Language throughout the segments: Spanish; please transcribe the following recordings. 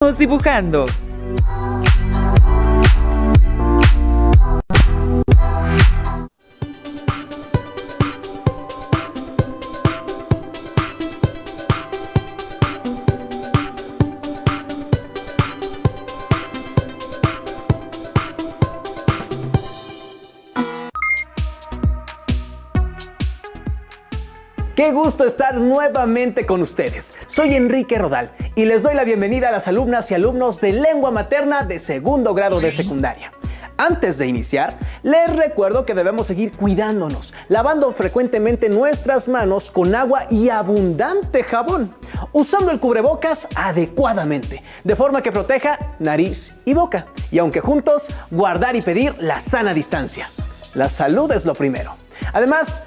Estamos dibujando. Qué gusto estar nuevamente con ustedes. Soy Enrique Rodal y les doy la bienvenida a las alumnas y alumnos de lengua materna de segundo grado de secundaria. Antes de iniciar, les recuerdo que debemos seguir cuidándonos, lavando frecuentemente nuestras manos con agua y abundante jabón, usando el cubrebocas adecuadamente, de forma que proteja nariz y boca. Y aunque juntos, guardar y pedir la sana distancia. La salud es lo primero. Además,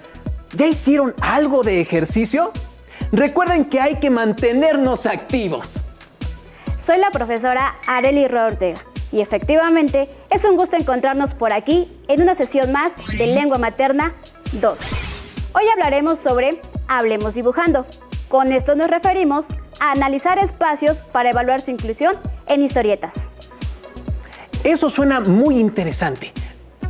¿ya hicieron algo de ejercicio? Recuerden que hay que mantenernos activos. Soy la profesora Arely Ortega y efectivamente es un gusto encontrarnos por aquí en una sesión más de Lengua Materna 2. Hoy hablaremos sobre Hablemos dibujando. Con esto nos referimos a analizar espacios para evaluar su inclusión en historietas. Eso suena muy interesante,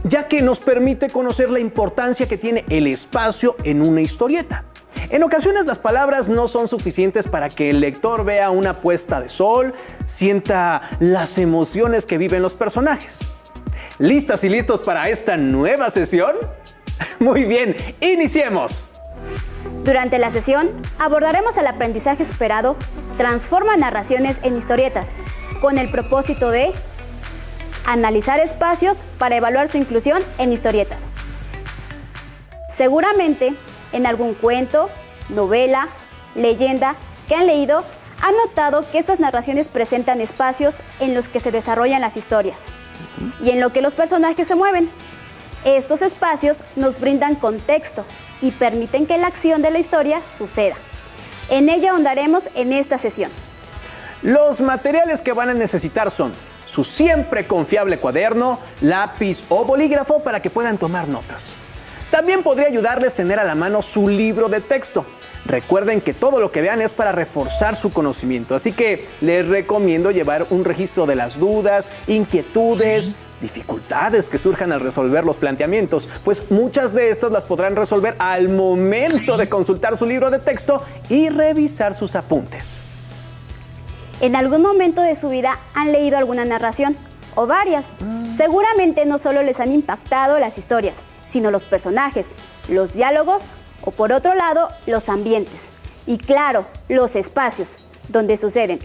ya que nos permite conocer la importancia que tiene el espacio en una historieta. En ocasiones las palabras no son suficientes para que el lector vea una puesta de sol, sienta las emociones que viven los personajes. ¿Listas y listos para esta nueva sesión? Muy bien, iniciemos. Durante la sesión abordaremos el aprendizaje esperado transforma narraciones en historietas, con el propósito de analizar espacios para evaluar su inclusión en historietas. Seguramente, en algún cuento, novela, leyenda que han leído, han notado que estas narraciones presentan espacios en los que se desarrollan las historias y en lo que los personajes se mueven. Estos espacios nos brindan contexto y permiten que la acción de la historia suceda. En ella ahondaremos en esta sesión. Los materiales que van a necesitar son su siempre confiable cuaderno, lápiz o bolígrafo para que puedan tomar notas. También podría ayudarles tener a la mano su libro de texto. Recuerden que todo lo que vean es para reforzar su conocimiento, así que les recomiendo llevar un registro de las dudas, inquietudes, dificultades que surjan al resolver los planteamientos, pues muchas de estas las podrán resolver al momento de consultar su libro de texto y revisar sus apuntes. En algún momento de su vida han leído alguna narración, o varias. Seguramente no solo les han impactado las historias, sino los personajes, los diálogos o por otro lado, los ambientes. Y claro, los espacios donde suceden.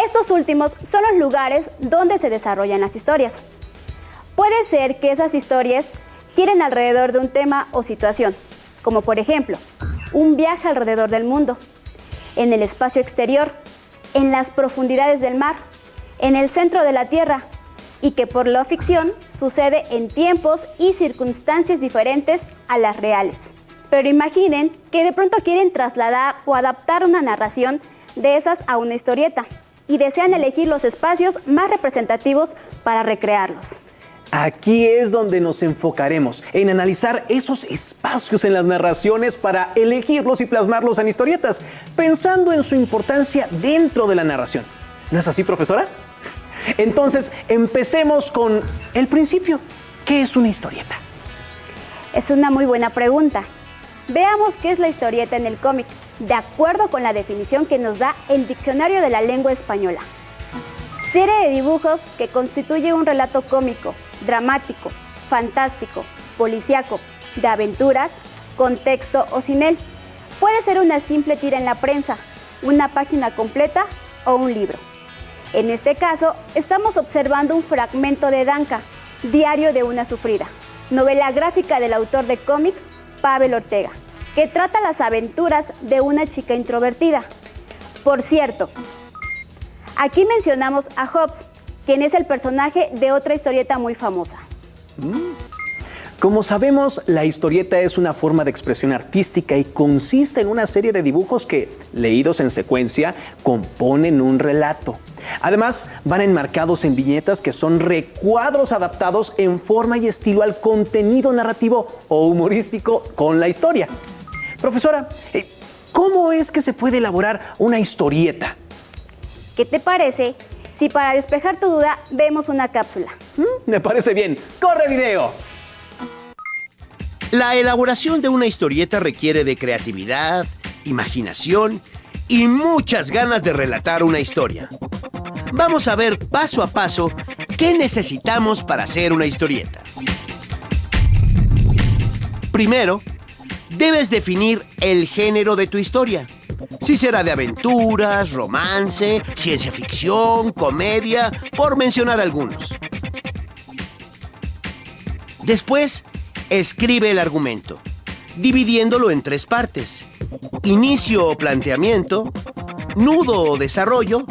Estos últimos son los lugares donde se desarrollan las historias. Puede ser que esas historias giren alrededor de un tema o situación, como por ejemplo, un viaje alrededor del mundo, en el espacio exterior, en las profundidades del mar, en el centro de la Tierra, y que por la ficción sucede en tiempos y circunstancias diferentes a las reales. Pero imaginen que de pronto quieren trasladar o adaptar una narración de esas a una historieta y desean elegir los espacios más representativos para recrearlos. Aquí es donde nos enfocaremos, en analizar esos espacios en las narraciones para elegirlos y plasmarlos en historietas, pensando en su importancia dentro de la narración. ¿No es así, profesora? Entonces, empecemos con el principio. ¿Qué es una historieta? Es una muy buena pregunta. Veamos qué es la historieta en el cómic, de acuerdo con la definición que nos da el Diccionario de la Lengua Española. Serie de dibujos que constituye un relato cómico, dramático, fantástico, policíaco, de aventuras, con texto o sin él. Puede ser una simple tira en la prensa, una página completa o un libro. En este caso, estamos observando un fragmento de Danca, Diario de una sufrida, novela gráfica del autor de cómics Pavel Ortega, que trata las aventuras de una chica introvertida. Por cierto, aquí mencionamos a Hobbes, quien es el personaje de otra historieta muy famosa. Como sabemos, la historieta es una forma de expresión artística y consiste en una serie de dibujos que, leídos en secuencia, componen un relato. Además, van enmarcados en viñetas que son recuadros adaptados en forma y estilo al contenido narrativo o humorístico con la historia. Profesora, ¿cómo es que se puede elaborar una historieta? ¿Qué te parece si para despejar tu duda vemos una cápsula. Me parece bien. ¡Corre video! La elaboración de una historieta requiere de creatividad, imaginación y muchas ganas de relatar una historia. Vamos a ver paso a paso qué necesitamos para hacer una historieta. Primero, debes definir el género de tu historia. Si será de aventuras, romance, ciencia ficción, comedia, por mencionar algunos. Después, escribe el argumento, dividiéndolo en 3 partes: inicio o planteamiento, nudo o desarrollo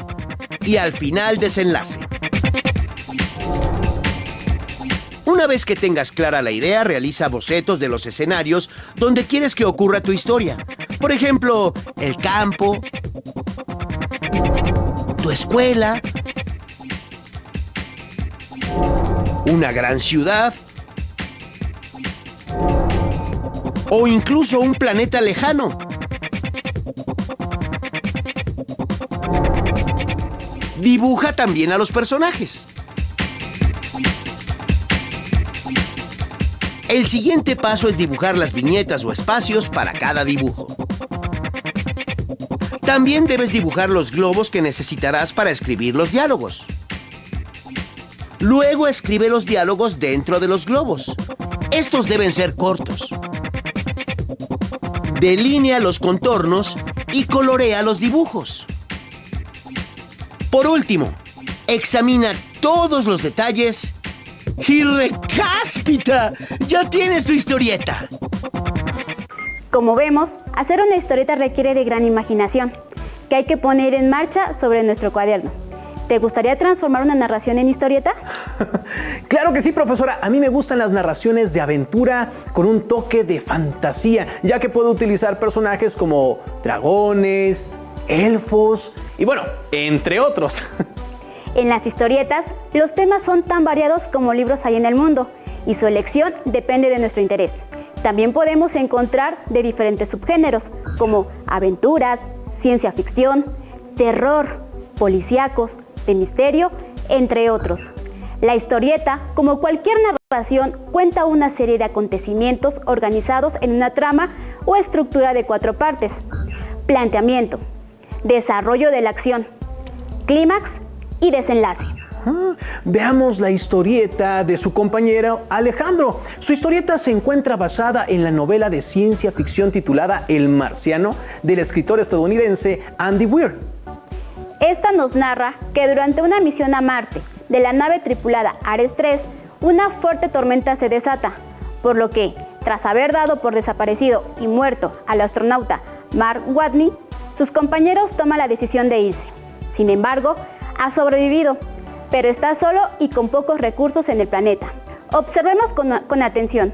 y al final desenlace. Una vez que tengas clara la idea, realiza bocetos de los escenarios donde quieres que ocurra tu historia. Por ejemplo, el campo, tu escuela, una gran ciudad o incluso un planeta lejano. Dibuja también a los personajes. El siguiente paso es dibujar las viñetas o espacios para cada dibujo. También debes dibujar los globos que necesitarás para escribir los diálogos. Luego escribe los diálogos dentro de los globos. Estos deben ser cortos. Delinea los contornos y colorea los dibujos. Por último, examina todos los detalles y ¡recáspita! ¡Ya tienes tu historieta! Como vemos, hacer una historieta requiere de gran imaginación, que hay que poner en marcha sobre nuestro cuaderno. ¿Te gustaría transformar una narración en historieta? Claro que sí, profesora. A mí me gustan las narraciones de aventura con un toque de fantasía, ya que puedo utilizar personajes como dragones, elfos y bueno, entre otros. En las historietas, los temas son tan variados como libros hay en el mundo y su elección depende de nuestro interés. También podemos encontrar de diferentes subgéneros como aventuras, ciencia ficción, terror, policíacos, de misterio, entre otros. La historieta, como cualquier narración, cuenta una serie de acontecimientos organizados en una trama o estructura de 4 partes: planteamiento, desarrollo de la acción, clímax y desenlace. Veamos la historieta de su compañero Alejandro. Su historieta se encuentra basada en la novela de ciencia ficción titulada El Marciano, del escritor estadounidense Andy Weir. Esta nos narra que durante una misión a Marte de la nave tripulada Ares 3, una fuerte tormenta se desata, por lo que, tras haber dado por desaparecido y muerto al astronauta Mark Watney, sus compañeros toman la decisión de irse. Sin embargo, ha sobrevivido, pero está solo y con pocos recursos en el planeta. Observemos con atención,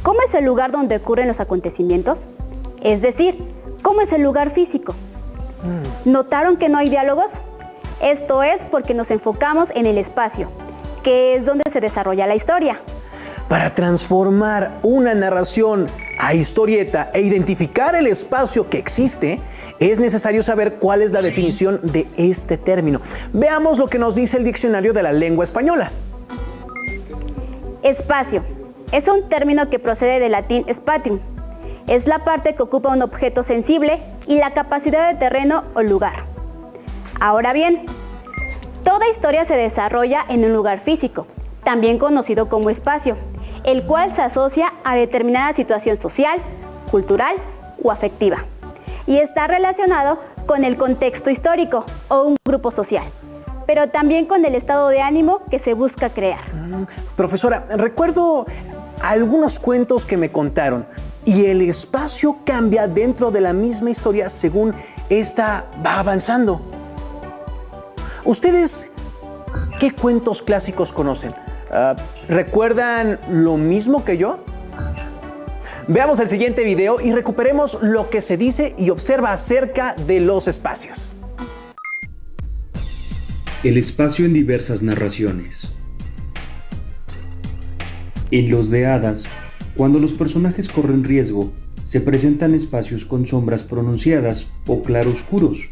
¿cómo es el lugar donde ocurren los acontecimientos? Es decir, ¿cómo es el lugar físico? ¿Notaron que no hay diálogos? Esto es porque nos enfocamos en el espacio, que es donde se desarrolla la historia. Para transformar una narración a historieta e identificar el espacio que existe, es necesario saber cuál es la definición de este término. Veamos lo que nos dice el diccionario de la lengua española. Espacio es un término que procede del latín spatium. Es la parte que ocupa un objeto sensible y la capacidad de terreno o lugar. Ahora bien, toda historia se desarrolla en un lugar físico, también conocido como espacio, el cual se asocia a determinada situación social, cultural o afectiva, y está relacionado con el contexto histórico o un grupo social, pero también con el estado de ánimo que se busca crear. Profesora, recuerdo algunos cuentos que me contaron y el espacio cambia dentro de la misma historia según esta va avanzando. ¿Ustedes qué cuentos clásicos conocen? ¿Recuerdan lo mismo que yo? Veamos el siguiente video y recuperemos lo que se dice y observa acerca de los espacios. El espacio en diversas narraciones. En Los de Hadas, cuando los personajes corren riesgo, se presentan espacios con sombras pronunciadas o claroscuros,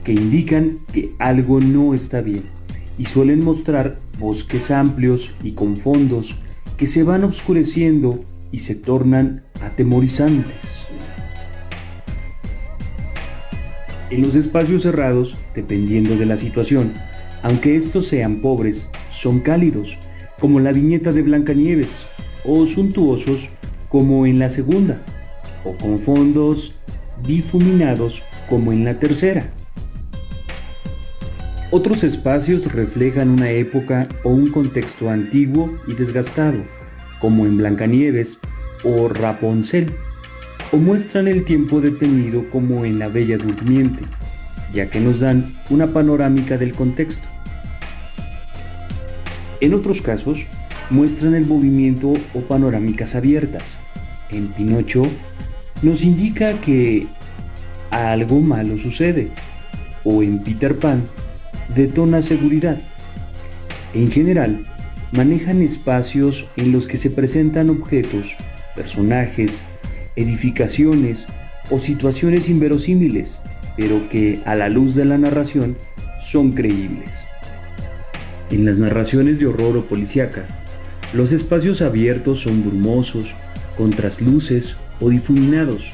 que indican que algo no está bien y suelen mostrar bosques amplios y con fondos que se van oscureciendo y se tornan atemorizantes. En los espacios cerrados, dependiendo de la situación, aunque estos sean pobres, son cálidos, como la viñeta de Blancanieves, o suntuosos, como en la segunda, o con fondos difuminados, como en la tercera. Otros espacios reflejan una época o un contexto antiguo y desgastado, como en Blancanieves o Rapunzel, o muestran el tiempo detenido como en La Bella Durmiente, ya que nos dan una panorámica del contexto. En otros casos, muestran el movimiento o panorámicas abiertas. En Pinocho, nos indica que algo malo sucede, o en Peter Pan, detona seguridad. En general, manejan espacios en los que se presentan objetos, personajes, edificaciones o situaciones inverosímiles, pero que a la luz de la narración son creíbles. En las narraciones de horror o policíacas, los espacios abiertos son brumosos, con trasluces o difuminados,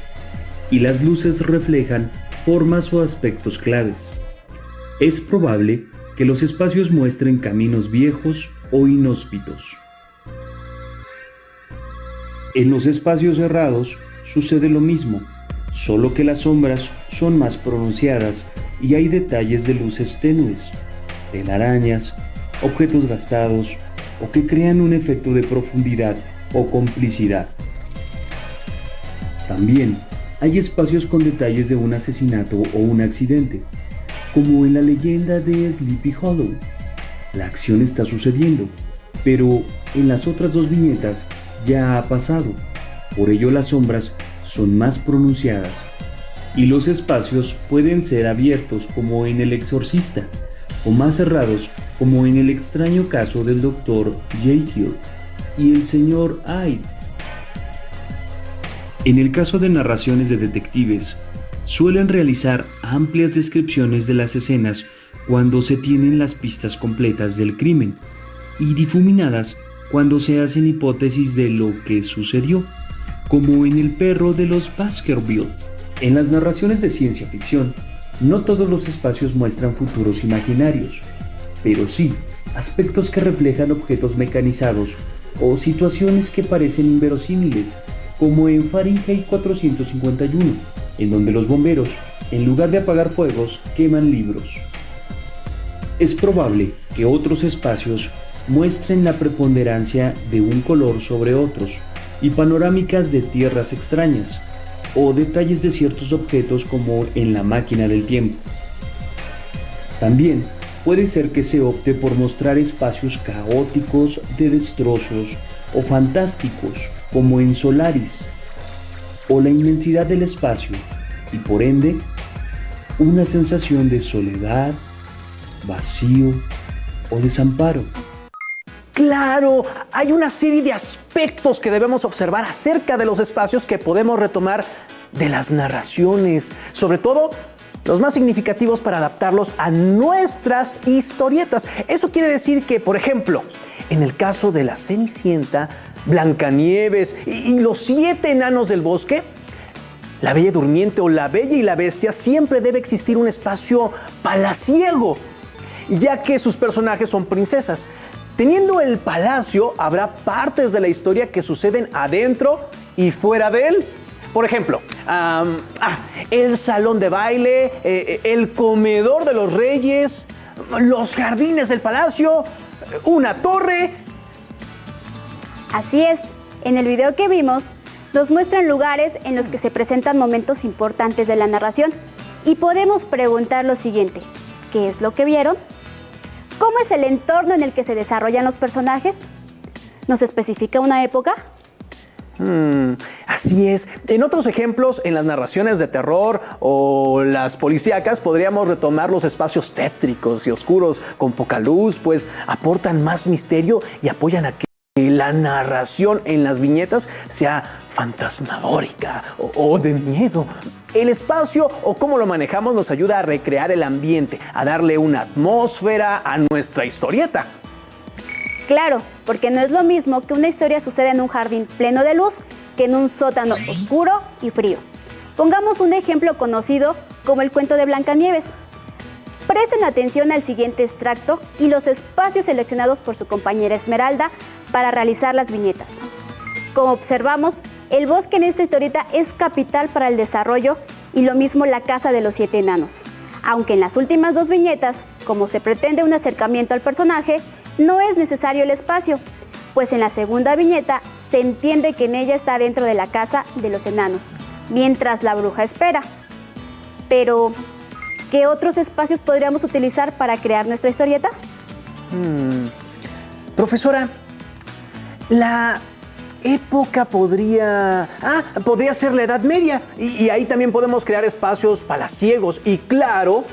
y las luces reflejan formas o aspectos claves. Es probable que los espacios muestren caminos viejos o inhóspitos. En los espacios cerrados sucede lo mismo, solo que las sombras son más pronunciadas y hay detalles de luces tenues, telarañas, objetos gastados o que crean un efecto de profundidad o complicidad. También hay espacios con detalles de un asesinato o un accidente, como en la leyenda de Sleepy Hollow. La acción está sucediendo, pero en las otras dos viñetas ya ha pasado, por ello las sombras son más pronunciadas. Y los espacios pueden ser abiertos como en El Exorcista, o más cerrados como en el extraño caso del Dr. Jekyll y el Sr. Hyde. En el caso de narraciones de detectives, suelen realizar amplias descripciones de las escenas cuando se tienen las pistas completas del crimen y difuminadas cuando se hacen hipótesis de lo que sucedió, como en El perro de los Baskerville. En las narraciones de ciencia ficción, no todos los espacios muestran futuros imaginarios, pero sí aspectos que reflejan objetos mecanizados o situaciones que parecen inverosímiles, como en Fahrenheit 451, en donde los bomberos, en lugar de apagar fuegos, queman libros. Es probable que otros espacios muestren la preponderancia de un color sobre otros y panorámicas de tierras extrañas, o detalles de ciertos objetos como en La máquina del tiempo. También puede ser que se opte por mostrar espacios caóticos de destrozos o fantásticos, como en Solaris, o la inmensidad del espacio, y por ende, una sensación de soledad, vacío o desamparo. Claro, hay una serie de aspectos que debemos observar acerca de los espacios que podemos retomar de las narraciones, sobre todo los más significativos para adaptarlos a nuestras historietas. Eso quiere decir que, por ejemplo, en el caso de La Cenicienta, Blancanieves y los 7 enanos del bosque, La Bella Durmiente o La Bella y la Bestia, siempre debe existir un espacio palaciego, ya que sus personajes son princesas. Teniendo el palacio, habrá partes de la historia que suceden adentro y fuera de él. Por ejemplo, el salón de baile, el comedor de los reyes, los jardines del palacio, una torre. Así es, en el video que vimos, nos muestran lugares en los que se presentan momentos importantes de la narración. Y podemos preguntar lo siguiente: ¿qué es lo que vieron? ¿Cómo es el entorno en el que se desarrollan los personajes? ¿Nos especifica una época? Así es. En otros ejemplos, en las narraciones de terror o las policíacas, podríamos retomar los espacios tétricos y oscuros con poca luz, pues aportan más misterio y apoyan a que la narración en las viñetas sea fantasmagórica o de miedo. El espacio o cómo lo manejamos nos ayuda a recrear el ambiente, a darle una atmósfera a nuestra historieta. Claro, porque no es lo mismo que una historia suceda en un jardín pleno de luz que en un sótano oscuro y frío. Pongamos un ejemplo conocido como el cuento de Blancanieves. Presten atención al siguiente extracto y los espacios seleccionados por su compañera Esmeralda para realizar las viñetas. Como observamos, el bosque en esta historieta es capital para el desarrollo y lo mismo la casa de los 7 enanos. Aunque en las últimas 2 viñetas, como se pretende un acercamiento al personaje, no es necesario el espacio, pues en la segunda viñeta se entiende que en ella está dentro de la casa de los enanos, mientras la bruja espera. Pero, ¿qué otros espacios podríamos utilizar para crear nuestra historieta? Profesora, la época podría ser la Edad Media y ahí también podemos crear espacios palaciegos y claro,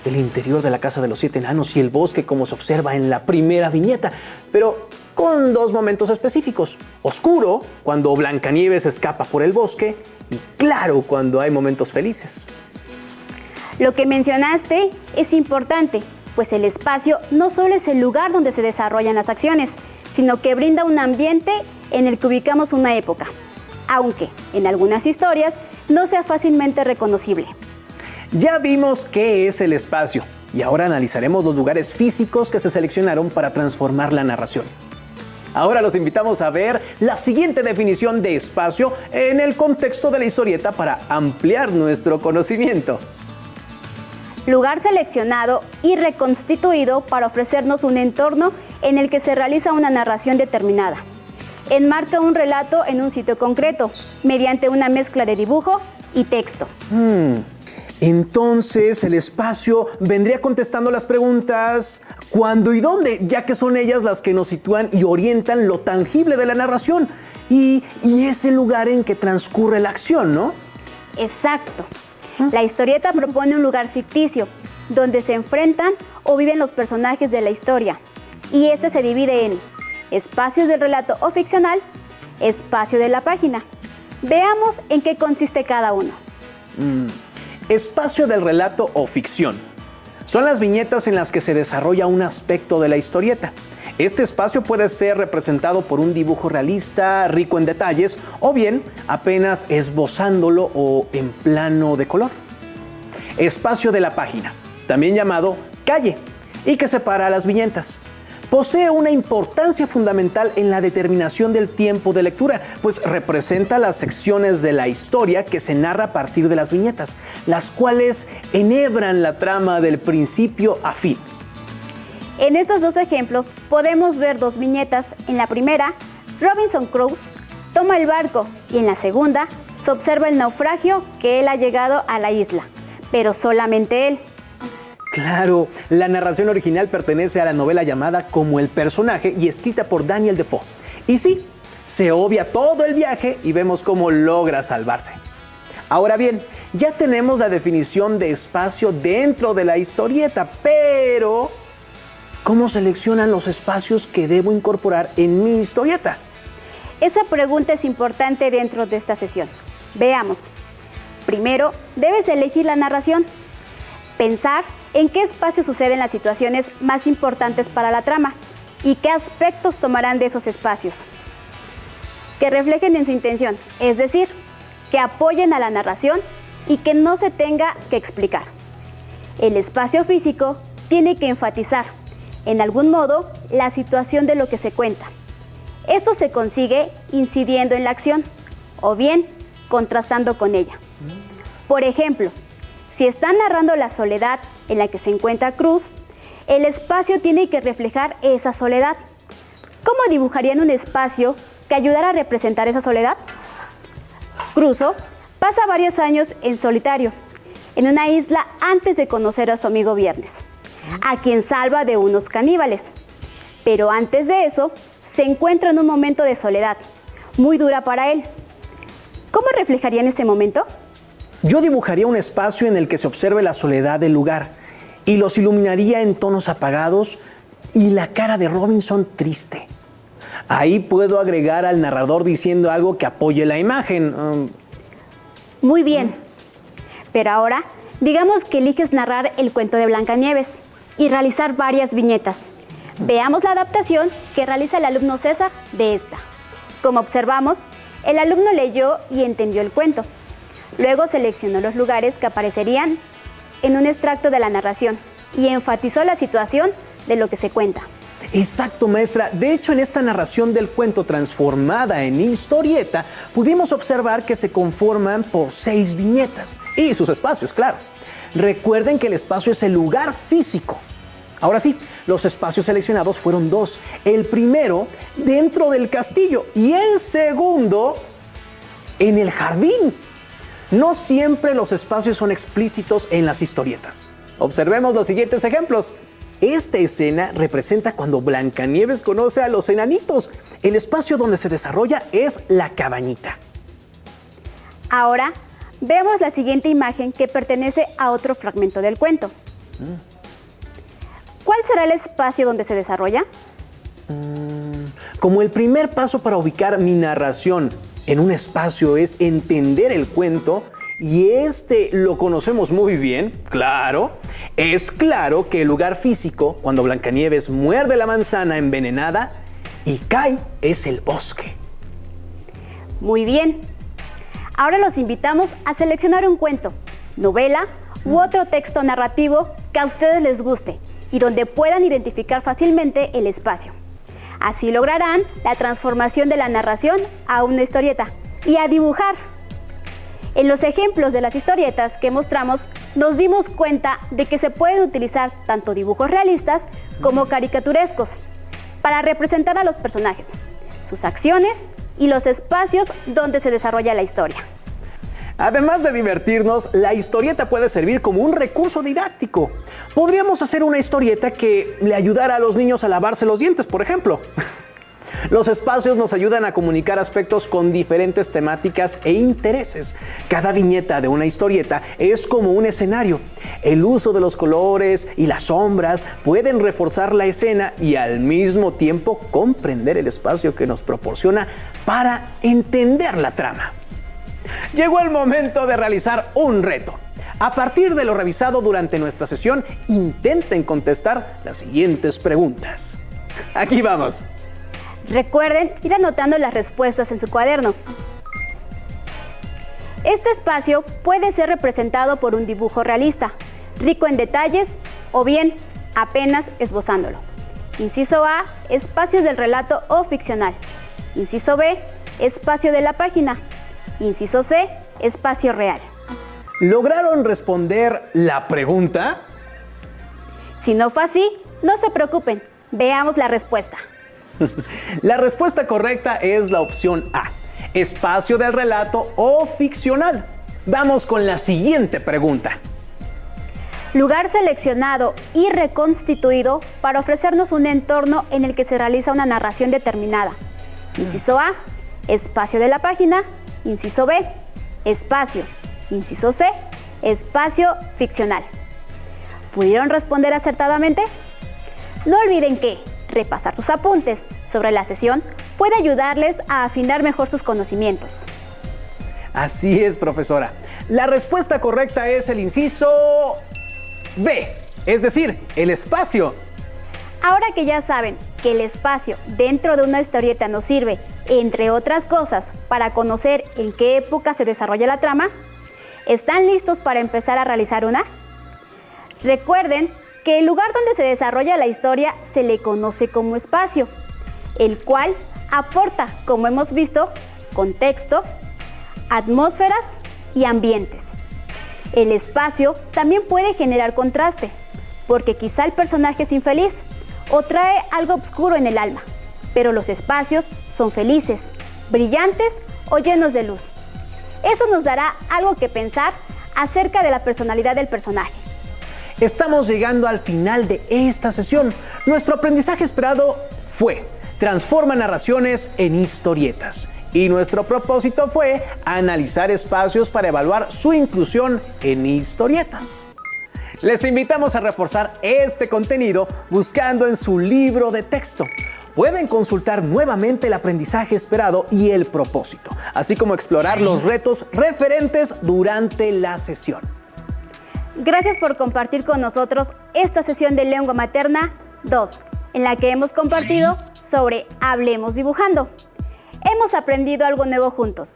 el interior de la casa de los 7 enanos y el bosque como se observa en la primera viñeta, pero con 2 momentos específicos: oscuro, cuando Blancanieves escapa por el bosque, y claro, cuando hay momentos felices. Lo que mencionaste es importante, pues el espacio no solo es el lugar donde se desarrollan las acciones, sino que brinda un ambiente en el que ubicamos una época, aunque en algunas historias no sea fácilmente reconocible. Ya vimos qué es el espacio y ahora analizaremos los lugares físicos que se seleccionaron para transformar la narración. Ahora los invitamos a ver la siguiente definición de espacio en el contexto de la historieta para ampliar nuestro conocimiento. Lugar seleccionado y reconstituido para ofrecernos un entorno en el que se realiza una narración determinada. Enmarca un relato en un sitio concreto, mediante una mezcla de dibujo y texto. Entonces el espacio vendría contestando las preguntas ¿cuándo y dónde? Ya que son ellas las que nos sitúan y orientan lo tangible de la narración. Y es el lugar en que transcurre la acción, ¿no? Exacto. La historieta propone un lugar ficticio, donde se enfrentan o viven los personajes de la historia. Y este se divide en espacios del relato o ficcional, espacio de la página. Veamos en qué consiste cada uno. Espacio del relato o ficción. Son las viñetas en las que se desarrolla un aspecto de la historieta. Este espacio puede ser representado por un dibujo realista, rico en detalles, o bien apenas esbozándolo o en plano de color. Espacio de la página, también llamado calle, y que separa las viñetas. Posee una importancia fundamental en la determinación del tiempo de lectura, pues representa las secciones de la historia que se narra a partir de las viñetas, las cuales enhebran la trama del principio a fin. En estos 2 ejemplos podemos ver 2 viñetas. En la primera, Robinson Crusoe toma el barco y en la segunda se observa el naufragio que él ha llegado a la isla, pero solamente él. Claro, la narración original pertenece a la novela llamada Como el personaje y escrita por Daniel Defoe. Y sí, se obvia todo el viaje y vemos cómo logra salvarse. Ahora bien, ya tenemos la definición de espacio dentro de la historieta, pero ¿cómo seleccionan los espacios que debo incorporar en mi historieta? Esa pregunta es importante dentro de esta sesión. Veamos. Primero, debes elegir la narración. Pensar en qué espacio suceden las situaciones más importantes para la trama y qué aspectos tomarán de esos espacios. Que reflejen en su intención, es decir, que apoyen a la narración y que no se tenga que explicar. El espacio físico tiene que enfatizar, en algún modo, la situación de lo que se cuenta. Esto se consigue incidiendo en la acción o bien contrastando con ella. Por ejemplo, si están narrando la soledad en la que se encuentra Cruz, el espacio tiene que reflejar esa soledad. ¿Cómo dibujarían un espacio que ayudara a representar esa soledad? Crusoe pasa varios años en solitario, en una isla antes de conocer a su amigo Viernes, a quien salva de unos caníbales. Pero antes de eso, se encuentra en un momento de soledad, muy dura para él. ¿Cómo reflejarían ese momento? Yo dibujaría un espacio en el que se observe la soledad del lugar y los iluminaría en tonos apagados y la cara de Robinson triste. Ahí puedo agregar al narrador diciendo algo que apoye la imagen. Muy bien. Pero ahora, digamos que eliges narrar el cuento de Blancanieves y realizar varias viñetas. Veamos la adaptación que realiza el alumno César de esta. Como observamos, el alumno leyó y entendió el cuento. Luego seleccionó los lugares que aparecerían en un extracto de la narración y enfatizó la situación de lo que se cuenta. Exacto, maestra. De hecho, en esta narración del cuento transformada en historieta, pudimos observar que se conforman por 6 viñetas y sus espacios, claro. Recuerden que el espacio es el lugar físico. Ahora sí, los espacios seleccionados fueron 2. El primero dentro del castillo y el segundo en el jardín. No siempre los espacios son explícitos en las historietas. Observemos los siguientes ejemplos. Esta escena representa cuando Blancanieves conoce a los enanitos. El espacio donde se desarrolla es la cabañita. Ahora, vemos la siguiente imagen que pertenece a otro fragmento del cuento. ¿Cuál será el espacio donde se desarrolla? Como el primer paso para ubicar mi narración en un espacio es entender el cuento, y este lo conocemos muy bien, claro. Es claro que el lugar físico, cuando Blancanieves muerde la manzana envenenada y cae, es el bosque. Muy bien. Ahora los invitamos a seleccionar un cuento, novela u otro texto narrativo que a ustedes les guste y donde puedan identificar fácilmente el espacio. Así lograrán la transformación de la narración a una historieta y a dibujar. En los ejemplos de las historietas que mostramos, nos dimos cuenta de que se pueden utilizar tanto dibujos realistas como caricaturescos para representar a los personajes, sus acciones y los espacios donde se desarrolla la historia. Además de divertirnos, la historieta puede servir como un recurso didáctico. Podríamos hacer una historieta que le ayudara a los niños a lavarse los dientes, por ejemplo. Los espacios nos ayudan a comunicar aspectos con diferentes temáticas e intereses. Cada viñeta de una historieta es como un escenario. El uso de los colores y las sombras pueden reforzar la escena y al mismo tiempo comprender el espacio que nos proporciona para entender la trama. Llegó el momento de realizar un reto. A partir de lo revisado durante nuestra sesión, intenten contestar las siguientes preguntas. Aquí vamos. Recuerden ir anotando las respuestas en su cuaderno. Este espacio puede ser representado por un dibujo realista, rico en detalles, o bien apenas esbozándolo. Inciso A, espacio del relato o ficcional. Inciso B, espacio de la página. Inciso C, espacio real. ¿Lograron responder la pregunta? Si no fue así, no se preocupen. Veamos la respuesta. La respuesta correcta es la opción A, espacio del relato o ficcional. Vamos con la siguiente pregunta. Lugar seleccionado y reconstituido para ofrecernos un entorno en el que se realiza una narración determinada. Inciso A, espacio de la página. Inciso B, espacio. Inciso C, espacio ficcional. ¿Pudieron responder acertadamente? No olviden que repasar sus apuntes sobre la sesión puede ayudarles a afinar mejor sus conocimientos. Así es, profesora. La respuesta correcta es el inciso B, es decir, el espacio. Ahora que ya saben que el espacio dentro de una historieta nos sirve, entre otras cosas, para conocer en qué época se desarrolla la trama, ¿están listos para empezar a realizar una? Recuerden que el lugar donde se desarrolla la historia se le conoce como espacio, el cual aporta, como hemos visto, contexto, atmósferas y ambientes. El espacio también puede generar contraste, porque quizá el personaje es infeliz o trae algo oscuro en el alma, pero los espacios son felices, brillantes o llenos de luz. Eso nos dará algo que pensar acerca de la personalidad del personaje. Estamos llegando al final de esta sesión. Nuestro aprendizaje esperado fue: transforma narraciones en historietas. Y nuestro propósito fue analizar espacios para evaluar su inclusión en historietas. Les invitamos a reforzar este contenido buscando en su libro de texto. Pueden consultar nuevamente el aprendizaje esperado y el propósito, así como explorar los retos referentes durante la sesión. Gracias por compartir con nosotros esta sesión de Lengua Materna 2, en la que hemos compartido sobre Hablemos Dibujando. Hemos aprendido algo nuevo juntos.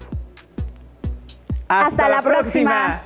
¡Hasta la próxima!